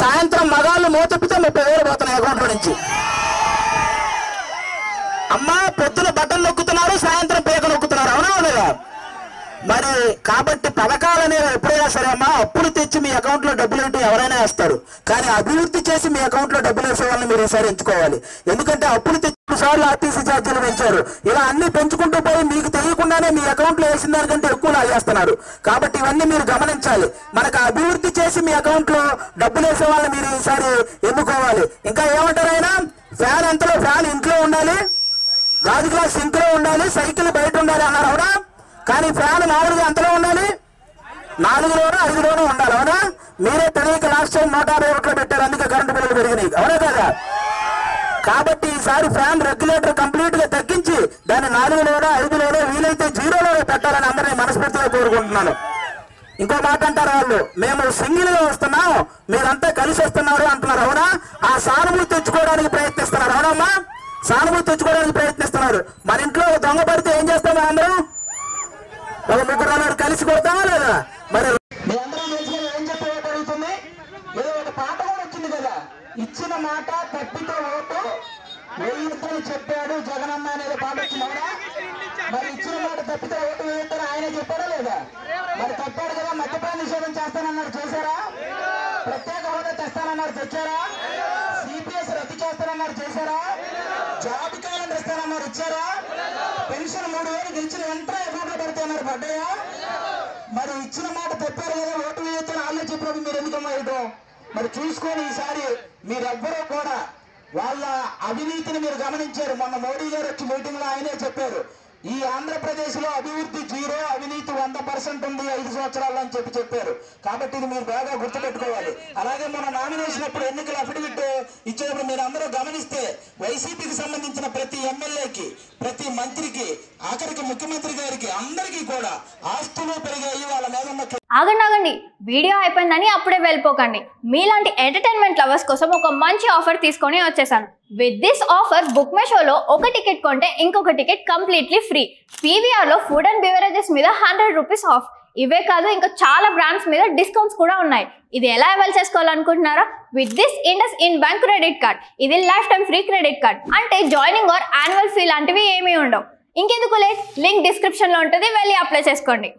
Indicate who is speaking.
Speaker 1: సాయంత్రం మగాళ్ళు మోతెప్పితే 30,000 పోతున్నాయి అకౌంట్లో నుంచి. అమ్మా పొద్దున బటన్ నొక్కుతున్నారు, సాయంత్రం పేక నొక్కుతున్నారు, అవునా లేదా? మరి కాబట్టి పథకాలు అనేవి ఎప్పుడైనా సరే అమ్మా అప్పులు తెచ్చి మీ అకౌంట్ లో డబ్బులు ఉంటే ఎవరైనా వేస్తారు, కానీ అభివృద్ధి చేసి మీ అకౌంట్ లో డబ్బులు వేసే వాళ్ళని మీరు ఈసారి ఎంచుకోవాలి. ఎందుకంటే అప్పులు తెచ్చిన సార్లు ఆర్టీసీ ఛార్జీలు పెంచారు. ఇలా అన్ని పెంచుకుంటూ పోయి మీకు తెలియకుండానే మీ అకౌంట్ లో వేసిన దానికంటే ఎక్కువ లాగేస్తున్నారు. కాబట్టి ఇవన్నీ మీరు గమనించాలి. మనకు అభివృద్ధి చేసి మీ అకౌంట్ లో డబ్బులు వేసే వాళ్ళని మీరు ఈసారి ఎన్నుకోవాలి. ఇంకా ఏమంటారు ఆయన, ఫ్యాన్ ఎంతలో ఫ్యాన్ ఇంట్లో ఉండాలి, గాజు గ్లాస్ ఇంట్లో ఉండాలి, సైకిల్ బయట ఉండాలి అన్నారు, అవునా? కానీ ఫ్యాన్ మామూలుగా ఎంతలో ఉండాలి, 4లోనూ 5లోనూ ఉండాలి, అవునా? మీరే తెలియక లాస్ట్ టైం 150 ఓట్లు పెట్టారు, అందుకే కరెంటు బిల్లులు పెరిగినాయి, అవునా కదా? కాబట్టి ఈసారి ఫ్యాన్ రెగ్యులేటర్ కంప్లీట్ గా తగ్గించి దాన్ని 4లోనో 5లోనో వీలైతే 0లోనో పెట్టాలని అందరినీ మనస్ఫూర్తిగా కోరుకుంటున్నాను. ఇంకో మాట అంటారు వాళ్ళు, మేము సింగిల్ గా వస్తున్నాం, మీరంతా కలిసి వస్తున్నారు అంటున్నారు, అవునా? ఆ సానుభూతి తెచ్చుకోవడానికి ప్రయత్నిస్తున్నారు, అవునమ్మా? సానుభూతి తెచ్చుకోవడానికి ప్రయత్నిస్తున్నారు. మన ఇంట్లో దొంగ పడితే ఏం చేస్తామా అందరం? ఒక 3 కలిసి కొడతామా లేదా? మరి మీ అందరం తెలుసుకుని ఏం చెప్పేవాడు అడుగుతుంది, ఏదో ఒక పాట కూడా వచ్చింది కదా, ఇచ్చిన మాట తప్పితే ఓటు వేయొద్దని చెప్పాడు జగనన్న అనేది పాట వచ్చింది, అవునా? మరి ఇచ్చిన మాట తప్పితే ఓటు వేయొద్దని ఆయన చెప్పారా లేదా? మరి తప్పాడు కదా. మద్యపాన నిషేధం చేస్తానన్నారు, చేశారా? ప్రత్యేక హోదా తెస్తానన్నారు, తెచ్చారా? సిపిఎస్ రద్దు చేస్తానన్నారు, చేశారా? జాబ్ క్యాలెండర్ ఇస్తానన్నారు, ఇచ్చారా? పెన్షన్ 3,000 గెలిచిన వెంటనే అకౌంట్లో పడతాయన్నారు, పడ్డాయా? మరి ఇచ్చిన మాట తప్పారు కదా, ఓటు వేయొద్దని వాళ్ళే చెప్పినప్పుడు మీరు ఎందుకమ్మా వేయటం? మరి చూసుకొని ఈసారి మీరెవ్వరూ కూడా వాళ్ళ అవినీతిని మీరు గమనించారు. మొన్న మోడీ గారు వచ్చి మీటింగ్ లో ఆయనే చెప్పారు, ఈ ఆంధ్రప్రదేశ్ లో అభివృద్ధి 0, అవినీతి 100% ఉంది 5 సంవత్సరాలు అని చెప్పారు. కాబట్టి ఇది మీరు బాగా గుర్తుపెట్టుకోవాలి. అలాగే మన నామినేషన్ అప్పుడు ఎన్నికల అఫిడవిట్ ఇచ్చేటప్పుడు మీరు అందరూ గమనిస్తే వైసీపీకి సంబంధించిన ప్రతి ఎమ్మెల్యేకి, ప్రతి మంత్రికి, ఆఖరికి ముఖ్యమంత్రి గారికి అందరికీ కూడా ఆస్తులు పెరిగాయి. వాళ్ళ మీద ఉన్న
Speaker 2: ఆగండి, వీడియో అయిపోయిందని అప్పుడే వెళ్ళిపోకండి. మీలాంటి ఎంటర్టైన్మెంట్ లవర్స్ కోసం ఒక మంచి ఆఫర్ తీసుకొని వచ్చేసాను. With this offer book my షోలో ఒక టికెట్ కొంటే ఇంకొక టికెట్ కంప్లీట్లీ ఫ్రీ. పీవీఆర్లో ఫుడ్ అండ్ బెవరేజెస్ మీద 100 రూపీస్ ఆఫ్. ఇవే కాదు, ఇంకా చాలా బ్రాండ్స్ మీద డిస్కౌంట్స్ కూడా ఉన్నాయి. ఇది ఎలా అవైల్ చేసుకోవాలనుకుంటున్నారా? With this IndusInd bank credit card. ఇది lifetime free credit card. అంటే జాయినింగ్ ఆర్ యాన్యువల్ ఫీ లాంటివి ఏమీ ఉండవు. ఇంకెందుకు లేట్, లింక్ డిస్క్రిప్షన్లో ఉంటుంది, వెళ్ళి అప్లై చేసుకోండి.